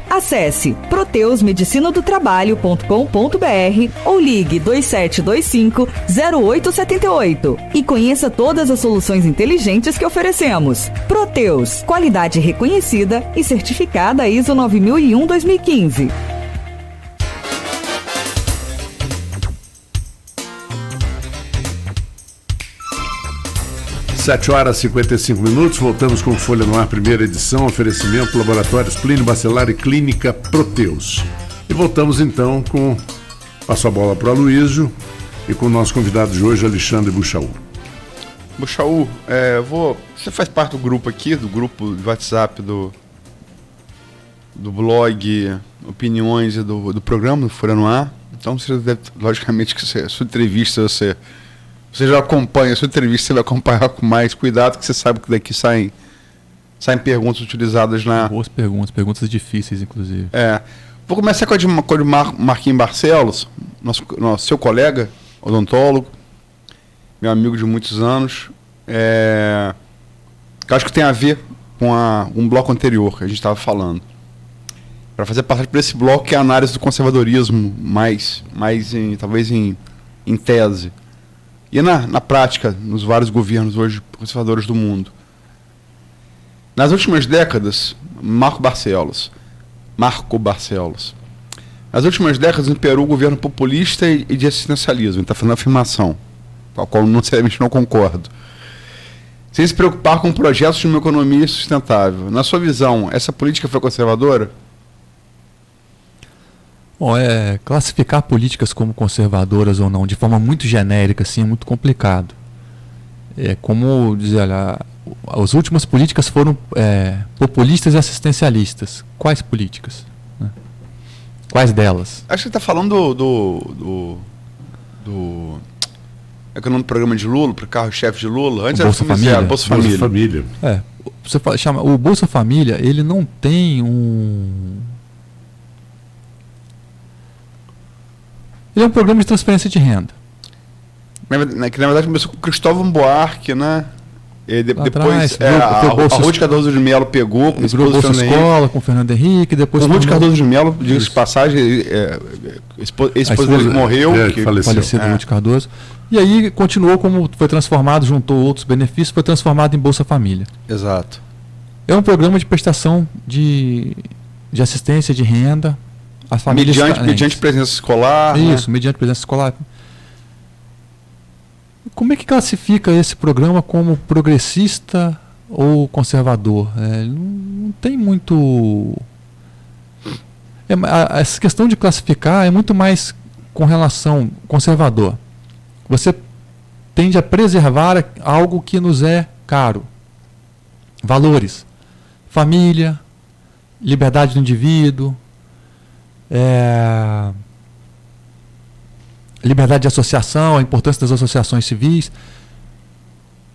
Acesse proteusmedicinadotrabalho.com.br ou ligue 2725-0878 e conheça todas as soluções inteligentes que oferecemos. Proteus, qualidade reconhecida e certificada ISO 9001-2015. 7h55, voltamos com Folha no Ar, primeira edição, oferecimento Laboratórios Plínio Bacelar e Clínica Proteus. E voltamos então com, passo a bola para o Aloysio e com o nosso convidado de hoje, Alexandre Buchaú. Buchaú, você faz parte do grupo aqui, do grupo de WhatsApp do blog Opiniões e do programa do Folha no Ar. Então, você deve, logicamente, que sua entrevista, você já acompanha a sua entrevista, você vai acompanhar com mais cuidado, que você sabe que daqui saem perguntas utilizadas na... Boas perguntas difíceis, inclusive. Vou começar com a de Marquinhos Barcelos, seu colega, odontólogo, meu amigo de muitos anos, que acho que tem a ver com um bloco anterior que a gente estava falando. Para fazer parte por esse bloco, que é a análise do conservadorismo, talvez em tese. E na prática, nos vários governos hoje conservadores do mundo. Nas últimas décadas, Marco Barcelos. Nas últimas décadas imperou o governo populista e de assistencialismo. Ele está fazendo afirmação, com a qual necessariamente não concordo. Sem se preocupar com projetos de uma economia sustentável. Na sua visão, essa política foi conservadora? Bom, classificar políticas como conservadoras ou não, de forma muito genérica, assim, é muito complicado. É como dizer, olha, as últimas políticas foram populistas e assistencialistas. Quais políticas? Né? Quais delas? Acho que você está falando do programa de Lula, para o carro-chefe de Lula. Antes era Bolsa Família. Bolsa Família. O Bolsa Família, ele não tem Ele é um programa de transferência de renda. Que na verdade começou com o Cristóvão Buarque, né? Depois a Ruth Cardoso de Mello pegou com o Bolsa Escola, com o Fernando Henrique, depois... O Ruth Cardoso de Mello, diga-se de passagem, esposa dele morreu. Falecido Ruth Cardoso. E aí continuou, como foi transformado, juntou outros benefícios, foi transformado em Bolsa Família. Exato. É um programa de prestação de assistência de renda às famílias mediante presença escolar. Isso, mediante presença escolar. Como é que classifica esse programa como progressista ou conservador? Não tem muito... Essa questão de classificar é muito mais com relação conservador. Você tende a preservar algo que nos é caro. Valores. Família, liberdade do indivíduo, liberdade de associação, a importância das associações civis.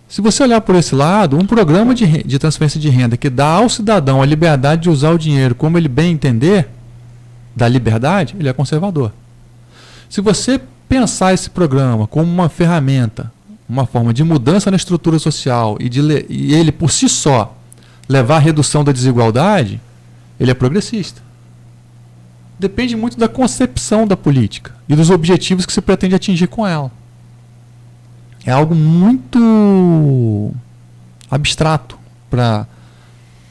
Se você olhar por esse lado, um programa de transferência de renda que dá ao cidadão a liberdade de usar o dinheiro como ele bem entender, da liberdade, ele é conservador. Se você pensar esse programa como uma ferramenta, uma forma de mudança na estrutura social e ele por si só levar à redução da desigualdade, ele é progressista. Depende muito da concepção da política e dos objetivos que se pretende atingir com ela. É algo muito abstrato para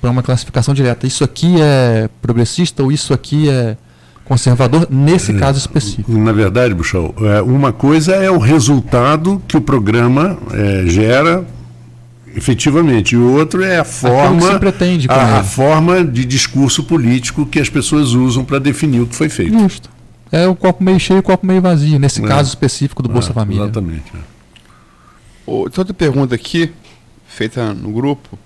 uma classificação direta. Isso aqui é progressista ou isso aqui é conservador, nesse caso específico. Na verdade, Buchaú, uma coisa é o resultado que o programa gera efetivamente, e o outro é a forma, que se pretende a forma de discurso político que as pessoas usam para definir o que foi feito. Justo. É o copo meio cheio e o copo meio vazio, nesse caso específico do Bolsa Família. Exatamente. Tem outra pergunta aqui, feita no grupo,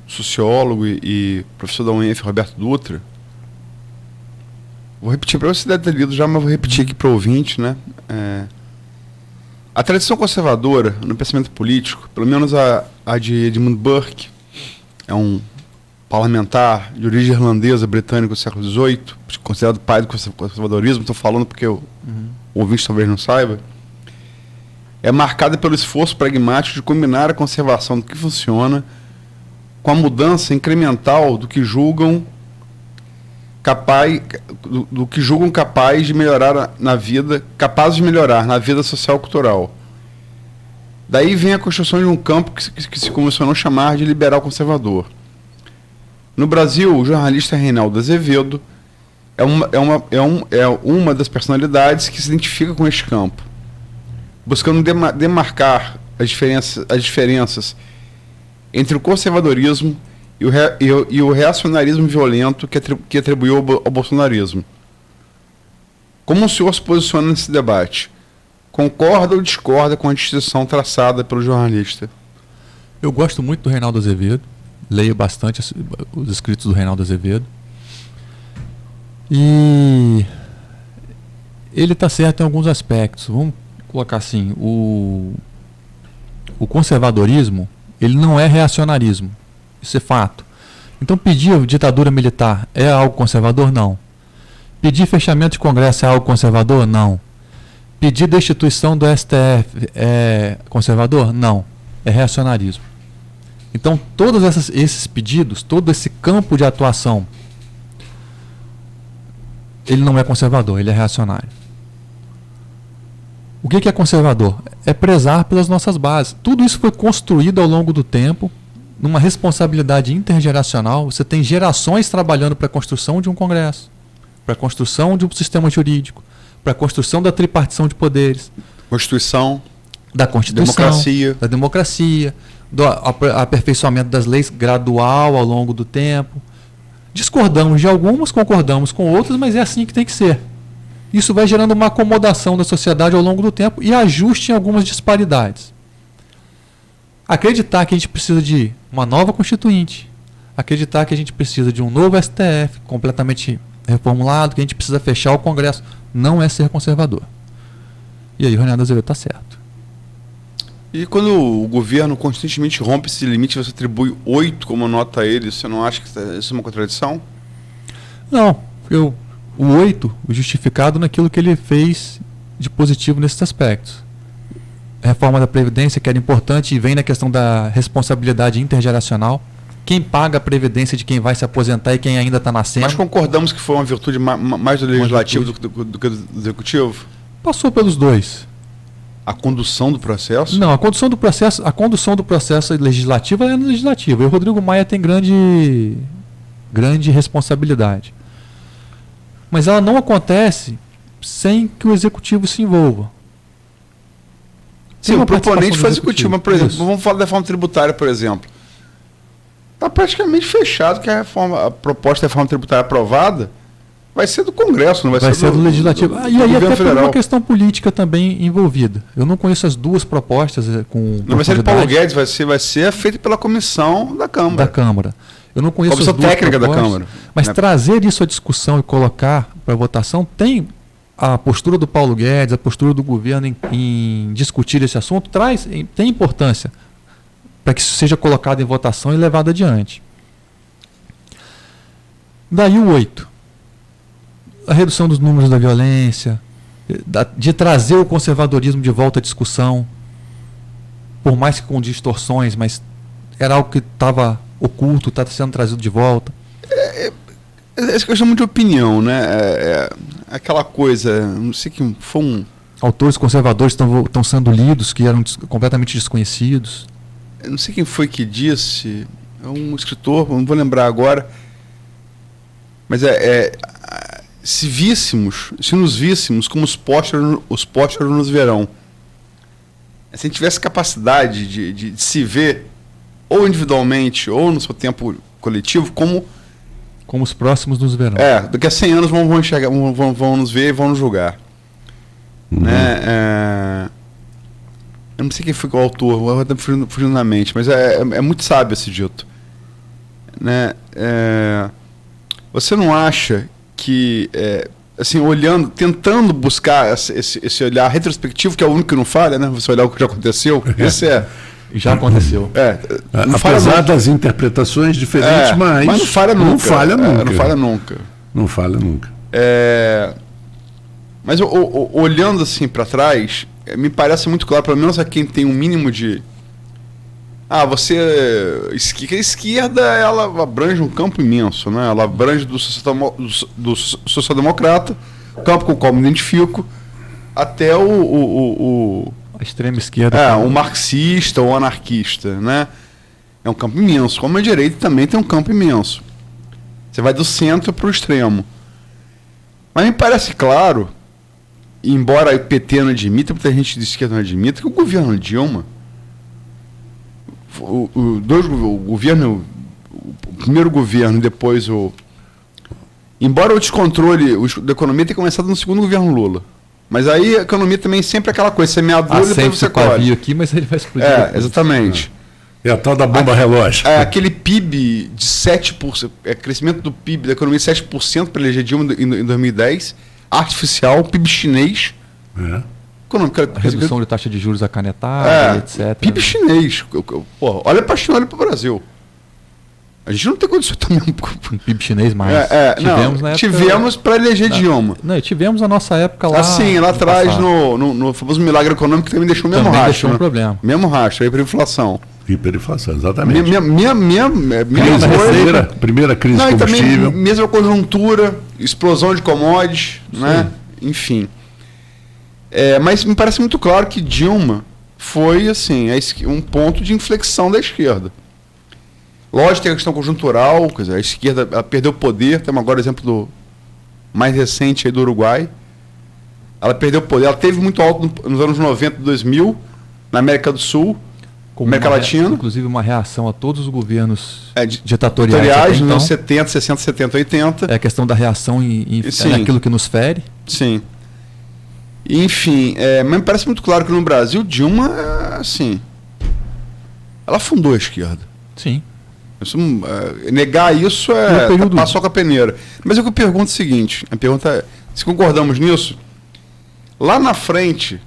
sociólogo e professor da UENF, Roberto Dutra. Vou repetir para você, deve ter lido já, mas vou repetir aqui para o ouvinte, né? A tradição conservadora no pensamento político, pelo menos a de Edmund Burke, é um parlamentar de origem irlandesa, britânico do século XVIII, considerado pai do conservadorismo, estou falando porque o ouvinte talvez não saiba, é marcada pelo esforço pragmático de combinar a conservação do que funciona com a mudança incremental do que julgam capaz de melhorar na vida, capazes de melhorar na vida social e cultural. Daí vem a construção de um campo que se começou a chamar de liberal conservador. No Brasil, o jornalista Reinaldo Azevedo é uma das personalidades que se identifica com este campo, buscando demarcar as diferenças entre o conservadorismo e o reacionarismo violento que atribuiu ao bolsonarismo. Como o senhor se posiciona nesse debate? Concorda ou discorda com a distinção traçada pelo jornalista? Eu gosto muito do Reinaldo Azevedo, leio bastante os escritos do Reinaldo Azevedo. E ele está certo em alguns aspectos. Vamos colocar assim, o conservadorismo, ele não é reacionarismo. Isso é fato. Então pedir ditadura militar é algo conservador? Não. Pedir fechamento de Congresso é algo conservador? Não. Pedir destituição do STF é conservador? Não. É reacionarismo. Então todos esses pedidos, todo esse campo de atuação, ele não é conservador, ele é reacionário. O que é conservador? É prezar pelas nossas bases. Tudo isso foi construído ao longo do tempo, numa responsabilidade intergeracional. Você tem gerações trabalhando para a construção de um Congresso, para a construção de um sistema jurídico, para a construção da tripartição de poderes. Da Constituição, da democracia, do aperfeiçoamento das leis gradual ao longo do tempo. Discordamos de algumas, concordamos com outras, mas é assim que tem que ser. Isso vai gerando uma acomodação da sociedade ao longo do tempo e ajuste em algumas disparidades. Acreditar que a gente precisa de uma nova Constituinte, acreditar que a gente precisa de um novo STF completamente reformulado, que a gente precisa fechar o Congresso, não é ser conservador. E aí o Reinaldo Azevedo está certo. E quando o governo constantemente rompe esse limite, você atribui 8 como nota a ele, você não acha que isso é uma contradição? Não, o 8 justificado naquilo que ele fez de positivo nesses aspectos. A reforma da Previdência, que era importante, e vem na questão da responsabilidade intergeracional. Quem paga a Previdência de quem vai se aposentar e quem ainda está nascendo. Mas concordamos que foi uma virtude mais do Legislativo do que do Executivo? Passou pelos dois. A condução do processo? Não, a condução do processo legislativo é no Legislativo. E o Rodrigo Maia tem grande responsabilidade. Mas ela não acontece sem que o Executivo se envolva. Sim, o proponente faz Executivo, mas, por exemplo, vamos falar da reforma tributária, por exemplo. Está praticamente fechado que a proposta da reforma tributária aprovada vai ser do Congresso, não vai ser do Legislativo. E aí até por uma questão política também envolvida. Eu não conheço as duas propostas com não vai ser de Paulo Guedes, vai ser feita pela comissão da Câmara. Eu não conheço as duas técnica da Câmara. Mas trazer isso à discussão e colocar para votação, tem a postura do Paulo Guedes, a postura do governo em discutir esse assunto, tem importância para que isso seja colocado em votação e levado adiante. Daí o 8. A redução dos números da violência, de trazer o conservadorismo de volta à discussão, por mais que com distorções, mas era algo que estava oculto, está sendo trazido de volta. Essa questão muito de opinião, né? Aquela coisa, não sei que foi um... Autores conservadores estão sendo lidos que eram completamente desconhecidos. Eu não sei quem foi que disse, é um escritor, não vou lembrar agora, mas se nos víssemos como os pósteros nos verão, se a gente tivesse capacidade de se ver, ou individualmente, ou no seu tempo coletivo, como os próximos nos verão. Daqui a 100 anos vão enxergar, vão nos ver e vão nos julgar. Né? Eu não sei quem foi o autor, está fugindo na mente, mas é muito sábio esse dito. Né? Você não acha que, assim, olhando, tentando buscar esse olhar retrospectivo, que é o único que não falha, né? Você olhar o que já aconteceu, esse já aconteceu. Apesar das interpretações diferentes, mas não falha nunca. Não falha nunca. Mas olhando assim para trás, me parece muito claro, pelo menos a quem tem um mínimo de A esquerda, ela abrange um campo imenso, né? Ela abrange do social-democrata, campo com o qual me identifico, até a extrema esquerda. o marxista ou anarquista, né? É um campo imenso. Como a direita também tem um campo imenso. Você vai do centro para o extremo. Mas me parece claro, embora o PT não admita, muita gente de esquerda não admita, que o governo Dilma, o primeiro governo e depois embora o descontrole da economia tenha começado no segundo governo Lula. Mas aí a economia também sempre é aquela coisa, semeadura e depois você colhe. Aqui, mas ele vai explodir. Exatamente. É a tal da bomba relógio. Aquele PIB de 7%, crescimento do PIB da economia de 7% para eleger Dilma em 2010, artificial, PIB chinês. A redução de taxa de juros acanetada, etc. PIB chinês. Olha para a China, olha para o Brasil. A gente não tem condições também. Um PIB chinês mais. Tivemos para eleger Dilma. Não, tivemos a nossa época lá. Assim, lá atrás, no famoso milagre econômico, que também deixou o mesmo rastro. Deixou um problema. Mesmo rastro, hiperinflação. Hiperinflação, exatamente. Primeira crise de combustível. Também, mesma conjuntura, explosão de commodities, né? Enfim. Mas me parece muito claro que Dilma foi assim, um ponto de inflexão da esquerda. Lógico, tem a questão conjuntural, quer dizer, a esquerda ela perdeu poder, temos agora o exemplo mais recente aí do Uruguai. Ela perdeu poder, ela teve muito alto nos anos 90 e 2000, na América do Sul, América Latina. Inclusive uma reação a todos os governos ditatoriais. Nos anos 70, 60, 70, 80. É a questão da reação naquilo que nos fere. Sim. Enfim, mas me parece muito claro que no Brasil, Dilma, ela fundou a esquerda. Sim. Negar isso passar com a peneira. Mas eu pergunto o seguinte, a pergunta é, se concordamos nisso, lá na frente,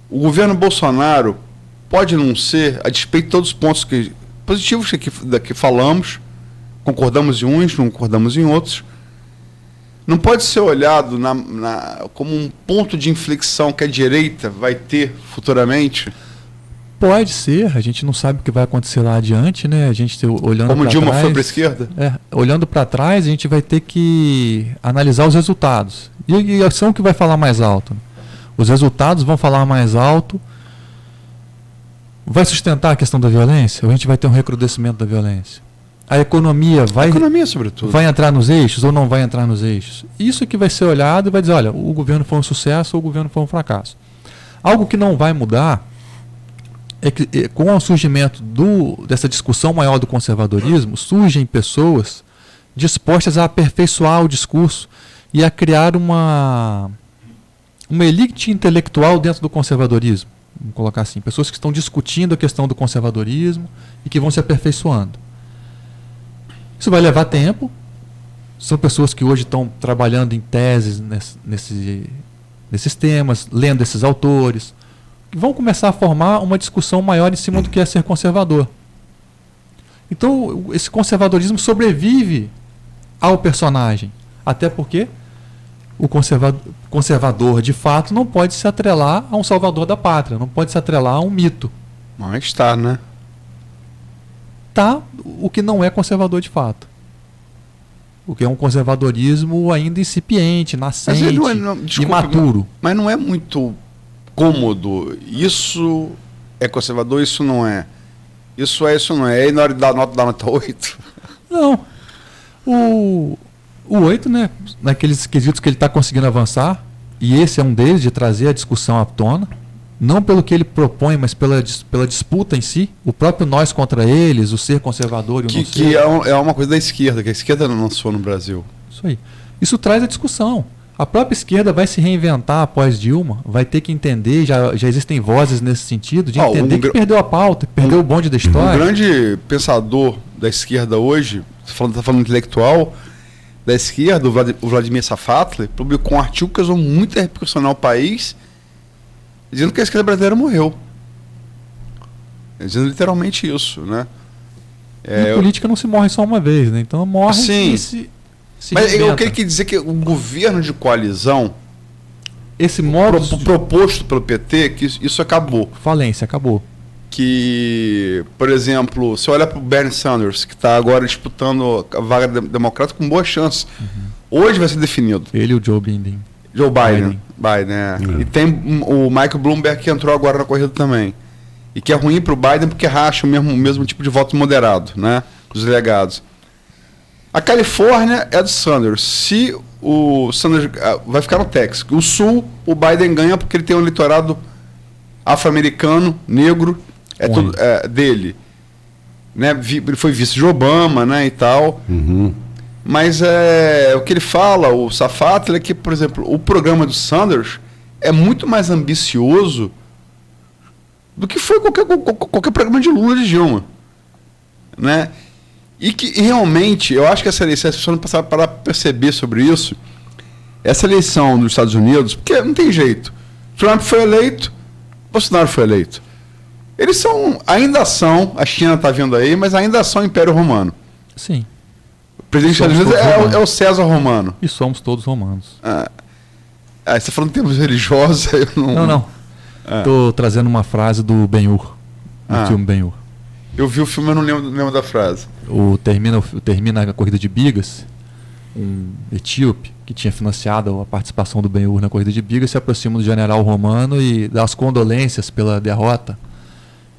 o governo Bolsonaro pode não ser, a despeito de todos os pontos positivos que falamos, concordamos em uns, não concordamos em outros, não pode ser olhado como um ponto de inflexão que a direita vai ter futuramente? Pode ser, a gente não sabe o que vai acontecer lá adiante, né? A gente olhando como Dilma trás, foi para a esquerda? Olhando para trás, a gente vai ter que analisar os resultados. E são o que vai falar mais alto. Os resultados vão falar mais alto. Vai sustentar a questão da violência? Ou a gente vai ter um recrudescimento da violência? A economia sobretudo, vai entrar nos eixos ou não vai entrar nos eixos? Isso que vai ser olhado e vai dizer, olha, o governo foi um sucesso ou o governo foi um fracasso. Algo que não vai mudar é que, com o surgimento dessa discussão maior do conservadorismo, surgem pessoas dispostas a aperfeiçoar o discurso e a criar uma elite intelectual dentro do conservadorismo. Vamos colocar assim, pessoas que estão discutindo a questão do conservadorismo e que vão se aperfeiçoando. Isso vai levar tempo. São pessoas que hoje estão trabalhando em teses nesses temas, lendo esses autores, que vão começar a formar uma discussão maior em cima do que é ser conservador. Então, esse conservadorismo sobrevive ao personagem. Até porque o conservador, de fato, não pode se atrelar a um salvador da pátria, não pode se atrelar a um mito. Mas está, né? Tá o que não é conservador de fato. O que é um conservadorismo ainda incipiente, nascente, imaturo. Mas não é muito cômodo. Isso é conservador, isso não é. Isso não é. E aí na hora de dar nota 8? Não. O 8, né, naqueles quesitos que ele está conseguindo avançar, e esse é um deles, de trazer a discussão à tona, não pelo que ele propõe, mas pela disputa em si, o próprio nós contra eles, o ser conservador e o não ser. Que é uma coisa da esquerda, que a esquerda não lançou no Brasil. Isso aí. Isso traz a discussão. A própria esquerda vai se reinventar após Dilma, vai ter que entender, já existem vozes nesse sentido, de entender que perdeu a pauta, que perdeu o bonde da história. Um grande pensador da esquerda hoje, está falando intelectual, da esquerda, o Vladimir Safatli, publicou um artigo que causou muita repercussão no país, dizendo que a esquerda brasileira morreu. Dizendo literalmente isso, né? A política não se morre só uma vez, né? Então morre e se mas eu queria dizer que o governo de coalizão, esse modo proposto pelo PT, que isso acabou. Falência, acabou. que, por exemplo, se olha para o Bernie Sanders, que está agora disputando a vaga democrata com boas chances, hoje vai ser definido. Ele e o Joe Biden. Joe Biden. E tem o Michael Bloomberg que entrou agora na corrida também. E que é ruim para o Biden porque racha o mesmo tipo de voto moderado, né? Dos delegados. A Califórnia é do Sanders. Se o Sanders vai ficar no Texas. O Sul, o Biden ganha porque ele tem um eleitorado afro-americano, negro, tudo dele. Né? Ele foi vice de Obama, né, e tal. Mas o que ele fala, o Safatli, é que, por exemplo, o programa do Sanders é muito mais ambicioso do que foi qualquer programa de Lula e de Dilma. Né? E realmente, eu acho que essa eleição, as pessoas não passaram para perceber sobre isso, essa eleição dos Estados Unidos, porque não tem jeito. Trump foi eleito, Bolsonaro foi eleito. Eles ainda são, a China está vindo aí, mas ainda são Império Romano. Sim. O presidente dos Estados Unidos é o César Romano. E somos todos romanos. Você está falando em termos religiosos, eu não... Não. Estou trazendo uma frase do Ben-Hur, do filme Ben-Hur. Eu vi o filme, eu não lembro da frase. Termina a corrida de Bigas, um etíope que tinha financiado a participação do Ben-Hur na corrida de Bigas, se aproxima do general romano e dá as condolências pela derrota.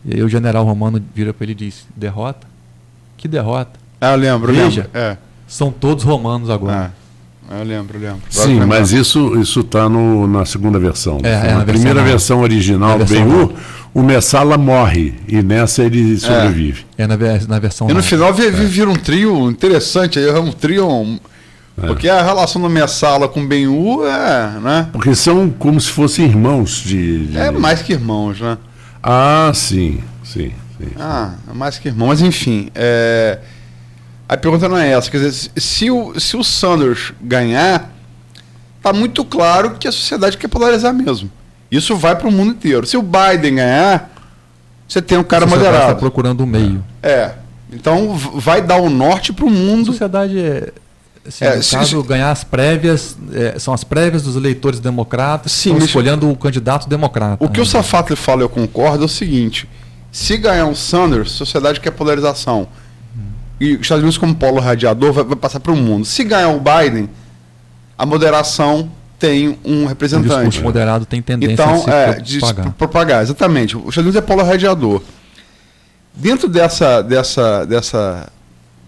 E aí o general romano vira para ele e diz: derrota? Que derrota? Eu lembro. Veja, são todos romanos agora. Eu lembro. Sim, mas isso está na segunda versão. Na primeira versão original do Ben-Hur, o Messala morre e nessa ele sobrevive. Na versão. E no final vira um trio interessante, aí um trio. Porque a relação do Messala com o Ben-Hur né? Porque são como se fossem irmãos É mais que irmãos, né? Sim. É mais que irmãos, mas enfim. A pergunta não é essa, quer dizer, se o Sanders ganhar, está muito claro que a sociedade quer polarizar mesmo. Isso vai para o mundo inteiro. Se o Biden ganhar, você tem um cara moderado. Está procurando o meio. Então vai dar o norte para o mundo. A sociedade no caso, ganhar as prévias, são as prévias dos eleitores democratas, estão escolhendo o candidato democrata. O que o Safatli fala, eu concordo, é o seguinte: se ganhar o Sanders, a sociedade quer polarização. E os Estados Unidos, como polo radiador, vai passar para o mundo. Se ganhar o Biden, a moderação tem um representante. O discurso moderado tem tendência a se propagar. Exatamente. Os Estados Unidos é polo radiador. Dentro dessa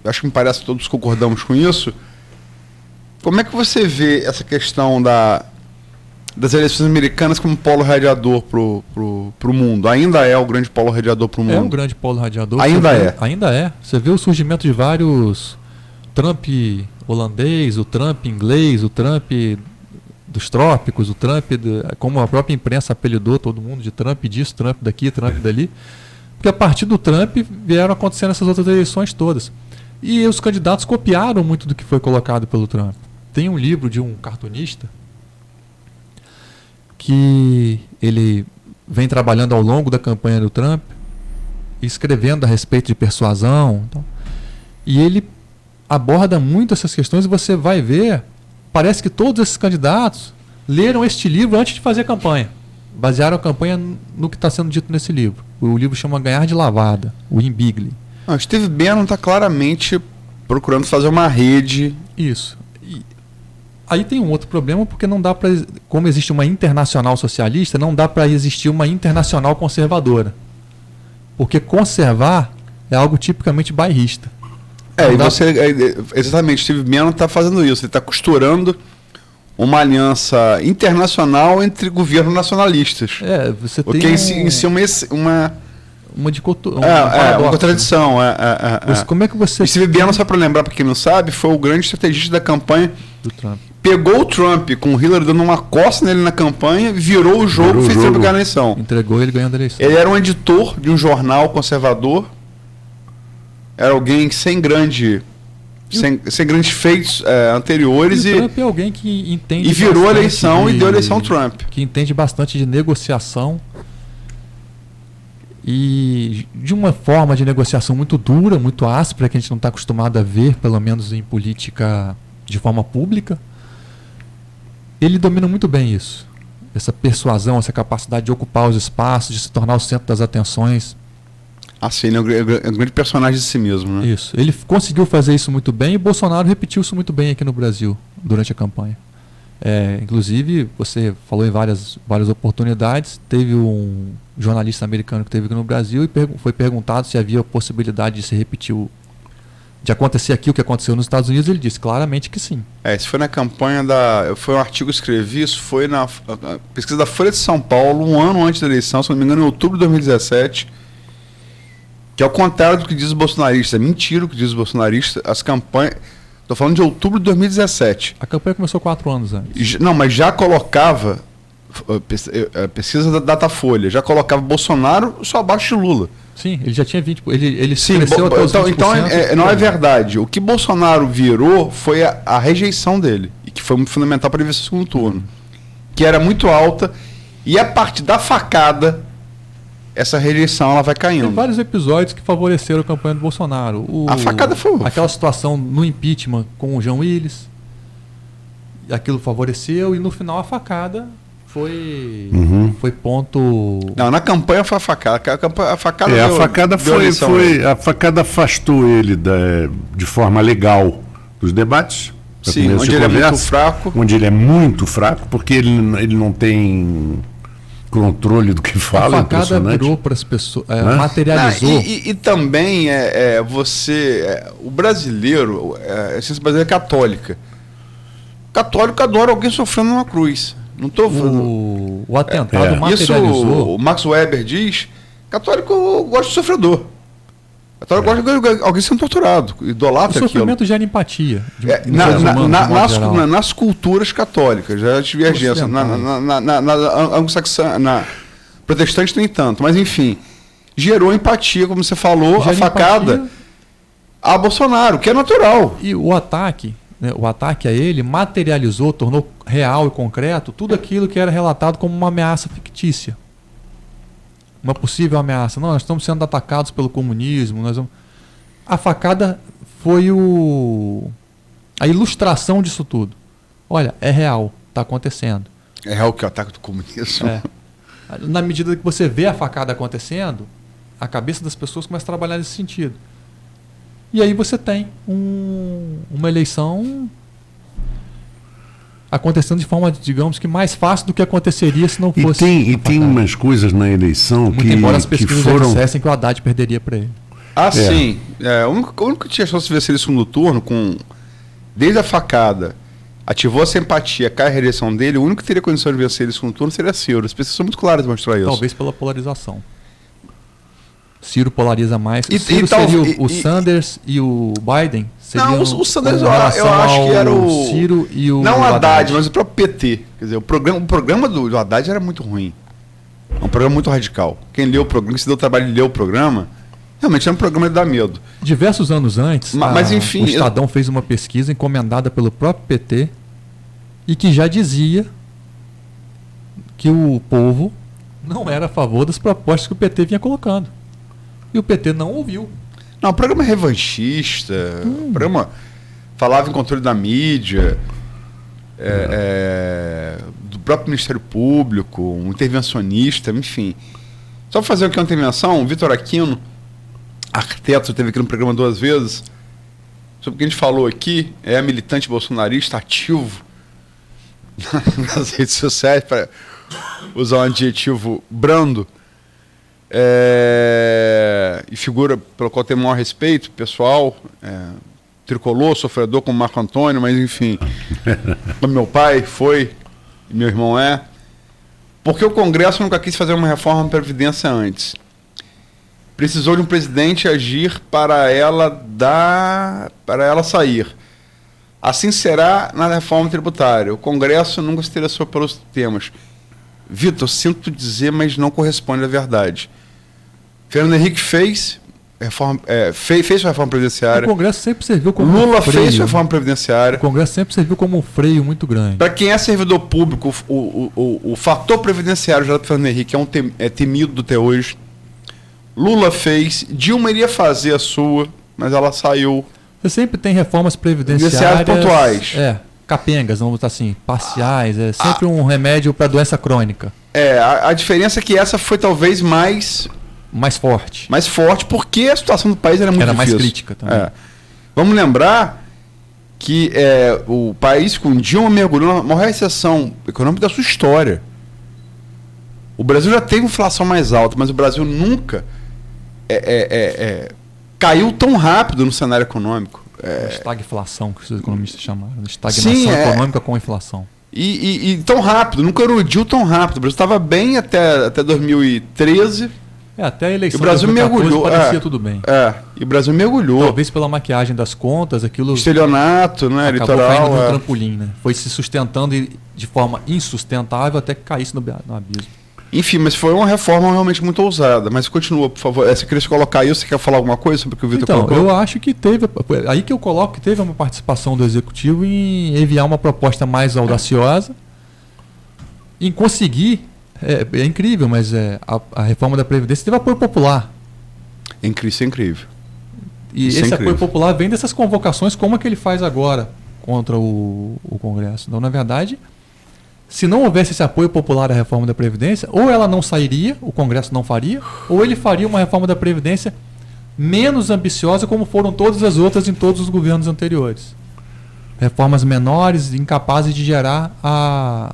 acho que me parece que todos concordamos com isso. Como é que você vê essa questão das eleições americanas como polo radiador pro mundo? Ainda é o grande polo radiador pro mundo? É um grande polo radiador. Ainda é. Você vê o surgimento de vários Trump holandês, o Trump inglês, o Trump dos trópicos, o Trump, como a própria imprensa apelidou todo mundo de Trump disso, Trump daqui, Trump dali. Porque a partir do Trump vieram acontecendo essas outras eleições todas. E os candidatos copiaram muito do que foi colocado pelo Trump. Tem um livro de um cartunista que ele vem trabalhando ao longo da campanha do Trump, escrevendo a respeito de persuasão. E ele aborda muito essas questões e você vai ver, parece que todos esses candidatos leram este livro antes de fazer a campanha. Basearam a campanha no que está sendo dito nesse livro. O livro chama Ganhar de Lavada, o Imbigli. Steve Bannon está claramente procurando fazer uma rede. Isso. Aí tem um outro problema, porque não dá para, como existe uma internacional socialista, não dá para existir uma internacional conservadora. Porque conservar é algo tipicamente bairrista. Exatamente, Steve Bannon está fazendo isso, ele está costurando uma aliança internacional entre governos nacionalistas. Você tem em si uma dicotomia, uma contradição. Como é que você... Steve Bannon, só para lembrar para quem não sabe, foi o grande estrategista da campanha do Trump. Pegou o Trump com o Hillary dando uma costa nele na campanha, virou o jogo e fez Trump ganhar a eleição. Entregou ele ganhando a eleição. Ele era um editor de um jornal conservador, era alguém sem grandes feitos anteriores. E o Trump é alguém que entende. E virou a eleição e deu a eleição ao Trump. Que entende bastante de negociação. E de uma forma de negociação muito dura, muito áspera, que a gente não está acostumado a ver, pelo menos em política de forma pública. Ele domina muito bem isso. Essa persuasão, essa capacidade de ocupar os espaços, de se tornar o centro das atenções. Assim, ele é um grande personagem de si mesmo, né? Isso. Ele conseguiu fazer isso muito bem e Bolsonaro repetiu isso muito bem aqui no Brasil durante a campanha. Inclusive, você falou em várias oportunidades, teve um jornalista americano que esteve aqui no Brasil e foi perguntado se havia possibilidade de se repetir, de acontecer aqui o que aconteceu nos Estados Unidos. Ele disse claramente que sim. Isso foi na campanha foi um artigo que eu escrevi, isso foi na pesquisa da Folha de São Paulo, um ano antes da eleição, se não me engano, em outubro de 2017, que ao contrário do que diz os bolsonaristas, é mentira o que diz os bolsonaristas, as campanhas... Estou falando de outubro de 2017. A campanha começou 4 anos antes. Não, mas já colocava, pesquisa da Datafolha, já colocava Bolsonaro só abaixo de Lula. Sim, ele já tinha 20%. Ele cresceu até os 20%. Então não é verdade. O que Bolsonaro virou foi a rejeição dele, e que foi muito fundamental para ele vencer o segundo turno, que era muito alta, e a partir da facada, essa rejeição ela vai caindo. Tem vários episódios que favoreceram a campanha do Bolsonaro. A facada foi... Aquela situação no impeachment com o Jean Willis, aquilo favoreceu, e no final a facada foi ponto... Não, na campanha foi a facada. A facada afastou ele de forma legal dos debates. Sim, onde ele é muito fraco. Onde ele é muito fraco, porque ele não tem... controle do que fala. A facada virou para as pessoas, materializou. E também o brasileiro, a ciência brasileira é católica. Católico adora alguém sofrendo numa cruz. Não estou falando. O atentado materializou. Isso o Max Weber diz: católico gosta de sofredor. Católico gosta de alguém sendo torturado, idolatra aquilo. O sofrimento gera empatia. Nas culturas católicas, já tive divergência. Na protestante nem tanto, mas enfim, gerou empatia, como você falou, a facada a Bolsonaro, que é natural. E o ataque a ele materializou, tornou real e concreto tudo aquilo que era relatado como uma ameaça fictícia. Uma possível ameaça. Não, nós estamos sendo atacados pelo comunismo. A facada foi a ilustração disso tudo. Olha, é real, está acontecendo. É real que é o ataque do comunismo? Na medida que você vê a facada acontecendo, a cabeça das pessoas começa a trabalhar nesse sentido. E aí você tem uma eleição acontecendo de forma, digamos que mais fácil do que aconteciera se não fosse. E tem umas coisas na eleição muito embora as pesquisas já dissessem que o Haddad perderia para ele. Sim. O único que tinha chance de vencer ele no segundo turno, desde a facada, ativou essa empatia, cai a reeleição dele, o único que teria condição de vencer ele no segundo turno seria Ciro. As pesquisas são muito claras de mostrar isso. Talvez pela polarização. Ciro polariza mais. Ciro seria o Sanders e o Biden? Não, o Sanders eu acho que era o Ciro e o não o Haddad, mas o próprio PT. Quer dizer, o programa do Haddad era muito ruim. É um programa muito radical. Quem leu o programa, se deu o trabalho de ler o programa, realmente era um programa de dar medo. Diversos anos antes, mas enfim, o Estadão fez uma pesquisa encomendada pelo próprio PT e que já dizia que o povo não era a favor das propostas que o PT vinha colocando. E o PT não ouviu. Não, o programa é revanchista, o programa falava em controle da mídia, do próprio Ministério Público, um intervencionista, enfim. Só para fazer aqui uma intervenção, o Vitor Aquino, arquiteto, esteve aqui no programa 2 vezes, sobre o que a gente falou aqui, é militante bolsonarista ativo nas redes sociais, para usar um adjetivo brando, e figura pelo qual tem o maior respeito pessoal, tricolor, sofredor como Marco Antônio, mas enfim, como meu pai foi, e meu irmão é, porque o Congresso nunca quis fazer uma reforma da Previdência antes. Precisou de um presidente agir para ela sair. Assim será na reforma tributária. O Congresso nunca se interessou pelos temas. Vitor, sinto dizer, mas não corresponde à verdade. Fernando Henrique fez sua reforma previdenciária. O Congresso sempre serviu como Lula um freio. fez sua reforma previdenciária. O Congresso sempre serviu como um freio muito grande. Para quem é servidor público, o fator previdenciário já do Fernando Henrique é temido até hoje. Lula fez, Dilma iria fazer a sua, mas ela saiu. Você sempre tem reformas previdenciárias pontuais. Capengas, vamos botar assim, parciais, é sempre um remédio para doença crônica. A diferença é que essa foi talvez mais mais forte. Mais forte, porque a situação do país era muito difícil. Era mais crítica também. Vamos lembrar que o país com Dilma mergulhou na maior recessão econômica da sua história. O Brasil já teve inflação mais alta, mas o Brasil nunca caiu tão rápido no cenário econômico. Estagflação, que os economistas chamaram. Estagnação econômica com inflação. E tão rápido, nunca erudiu tão rápido. O Brasil estava bem até 2013. Até a eleição o Brasil de 2014 mergulhou, parecia tudo bem. E o Brasil mergulhou. Talvez pela maquiagem das contas, aquilo... Estelionato, né? Acabou Litoral. Caindo no trampolim, né? Foi se sustentando de forma insustentável até que caísse no abismo. Enfim, mas foi uma reforma realmente muito ousada. Mas continua, por favor. Você queria colocar isso? Você quer falar alguma coisa sobre o que o Vitor colocou? Eu acho que teve... Aí que eu coloco que teve uma participação do Executivo em enviar uma proposta mais audaciosa, em conseguir... É incrível, mas a reforma da Previdência teve apoio popular. Isso é incrível. E esse apoio popular vem dessas convocações como a que ele faz agora contra o Congresso. Então, na verdade, se não houvesse esse apoio popular à reforma da Previdência, ou ela não sairia, o Congresso não faria, ou ele faria uma reforma da Previdência menos ambiciosa, como foram todas as outras em todos os governos anteriores. Reformas menores, incapazes de gerar a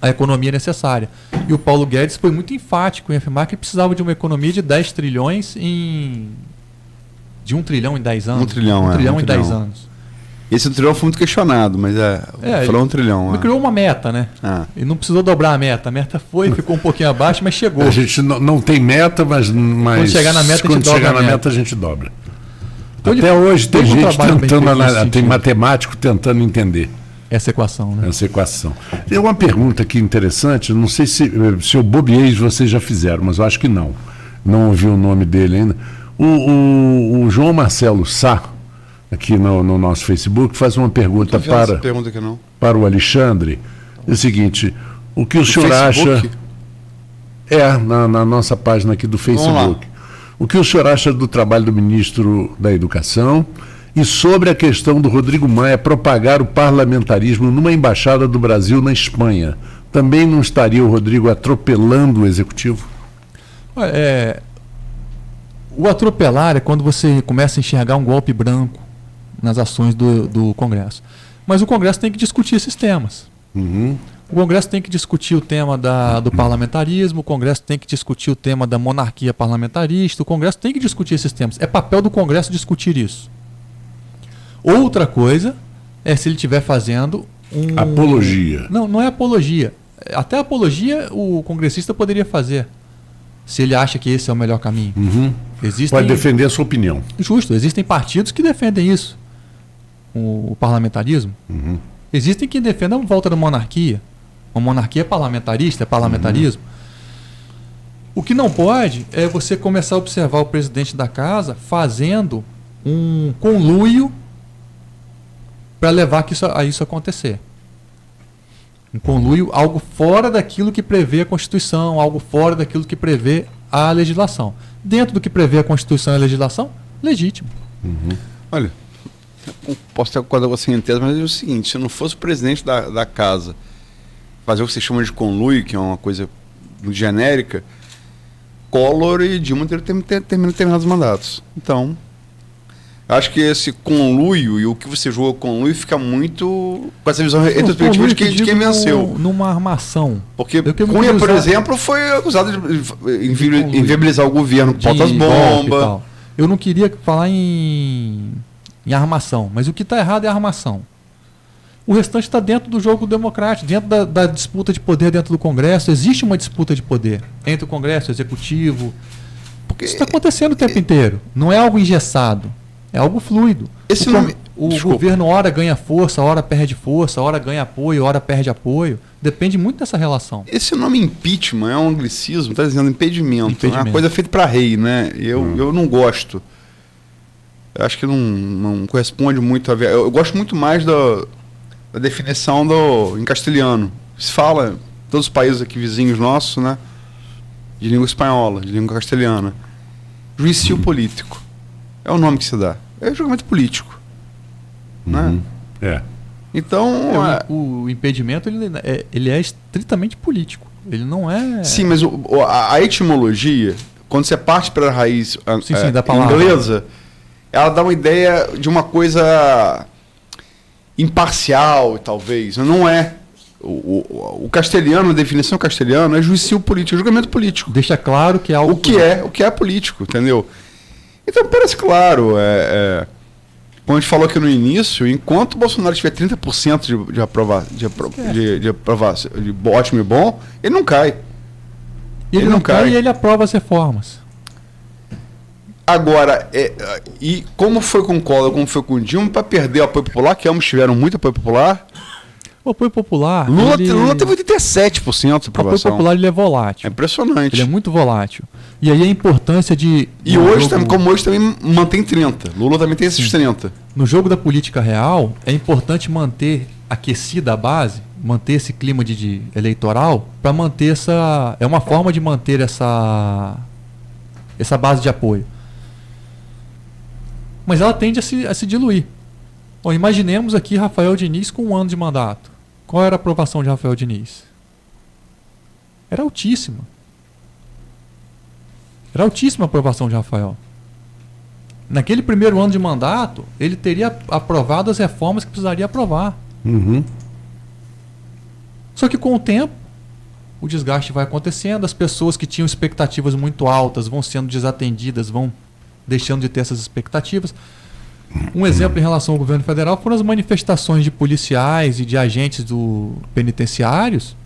economia necessária. E o Paulo Guedes foi muito enfático em afirmar que precisava de uma economia de 10 trilhões de 1 trilhão em 10 anos. 1 trilhão, 1 trilhão em 10 anos. Esse 1 trilhão foi muito questionado, mas falou 1 trilhão. Ele criou uma meta, né? E não precisou dobrar a meta. A meta ficou um pouquinho abaixo, mas chegou. A gente não tem meta, mas quando chegar na meta, a gente dobra. Então, até hoje tem gente tentando, tem matemático tentando entender essa equação, né? Essa equação. Tem uma pergunta aqui interessante, não sei se eu bobeei, vocês já fizeram, mas eu acho que não. Não ouvi o nome dele ainda. O João Marcelo Sá, aqui no nosso Facebook, faz uma pergunta para o Alexandre. É o seguinte, o que o senhor Facebook? acha... na nossa página aqui do Facebook. O que o senhor acha do trabalho do ministro da Educação e sobre a questão do Rodrigo Maia propagar o parlamentarismo numa embaixada do Brasil na Espanha? Também não estaria o Rodrigo atropelando o Executivo? O atropelar é quando você começa a enxergar um golpe branco nas ações do Congresso. Mas o Congresso tem que discutir esses temas. Uhum. O Congresso tem que discutir o tema do parlamentarismo, o Congresso tem que discutir o tema da monarquia parlamentarista, o Congresso tem que discutir esses temas. É papel do Congresso discutir isso. Outra coisa é se ele estiver fazendo apologia. Não é apologia. Até apologia o congressista poderia fazer, se ele acha que esse é o melhor caminho. Uhum. Pode defender a sua opinião. Justo, existem partidos que defendem isso, o parlamentarismo. Uhum. Existem que defendem a volta da monarquia. Uma monarquia parlamentarista, é parlamentarismo. Uhum. O que não pode é você começar a observar o presidente da casa fazendo um conluio para levar a isso acontecer. Um conluio, algo fora daquilo que prevê a Constituição, algo fora daquilo que prevê a legislação. Dentro do que prevê a Constituição e a legislação, legítimo. Uhum. Olha, eu posso ter concordado com você em tese, mas é o seguinte, se não fosse o presidente da casa fazer o que se chama de conluio, que é uma coisa muito genérica, Collor e Dilma terminam determinados mandatos. Então, acho que esse conluio e o que você julga conluio fica muito com essa visão retrospectiva de quem venceu. Numa armação. Porque Cunha, por exemplo, foi acusado de inviabilizar o governo com pautas bomba. Eu não queria falar em armação, mas o que está errado é a armação. O restante está dentro do jogo democrático, dentro da disputa de poder dentro do Congresso. Existe uma disputa de poder entre o Congresso e o Executivo. Porque isso está acontecendo o tempo inteiro. Não é algo engessado. É algo fluido. O governo ora ganha força, ora perde força, ora ganha apoio, ora perde apoio. Depende muito dessa relação. Esse nome impeachment é um anglicismo, está dizendo impedimento. É uma coisa feita para rei, né? Eu não gosto. Eu acho que não corresponde muito a ver. Eu gosto muito mais da definição em castelhano. Se fala em todos os países aqui vizinhos nossos, né? De língua espanhola, de língua castelhana. Juízo político. É o nome que se dá. É julgamento político. Uhum. Né? Então... O impedimento ele é estritamente político. Ele não é... Sim, mas a etimologia, quando você parte para a raiz Sim, da palavra inglesa, ela dá uma ideia de uma coisa imparcial, talvez. Não é. O castelhano, a definição castelhana é juízo político, julgamento político. Deixa claro que é algo o que é político, entendeu? Então parece claro, como a gente falou aqui no início, enquanto o Bolsonaro tiver 30% de ótimo e bom, ele não cai. Ele não cai e ele aprova as reformas. Agora, e como foi com o Collor, como foi com o Dilma, para perder o apoio popular, que ambos tiveram muito apoio popular. O apoio popular... Lula teve 87% de aprovação. O apoio popular ele é volátil. É impressionante. Ele é muito volátil. E aí a importância de... E hoje, como hoje também mantém 30%. Lula também tem esses 30%. No jogo da política real, é importante manter aquecida a base, manter esse clima de eleitoral, para manter essa... É uma forma de manter essa base de apoio. Mas ela tende a se diluir. Bom, imaginemos aqui Rafael Diniz com 1 ano de mandato. Qual era a aprovação de Rafael Diniz? Era altíssima. Era altíssima a aprovação de Rafael. Naquele primeiro ano de mandato, ele teria aprovado as reformas que precisaria aprovar. Uhum. Só que com o tempo, o desgaste vai acontecendo, as pessoas que tinham expectativas muito altas vão sendo desatendidas, vão deixando de ter essas expectativas. Um exemplo em relação ao governo federal foram as manifestações de policiais e de agentes penitenciários,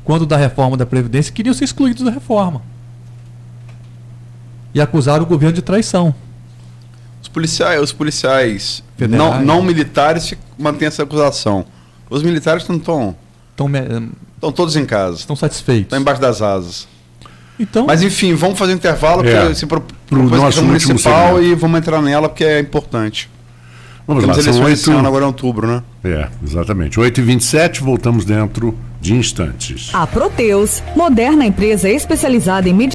quando da reforma da Previdência, queriam ser excluídos da reforma. E acusaram o governo de traição. Os policiais Federais. não militares mantêm essa acusação. Os militares estão todos em casa. Estão satisfeitos. Estão embaixo das asas. Então, Mas enfim, vamos fazer um intervalo Pro nosso municipal e vamos entrar nela porque é importante. Vamos Temos lá, são eleições esse 8... ano, agora em outubro, né? Exatamente. 8h27, voltamos dentro de instantes. A Proteus, moderna empresa especializada em medicina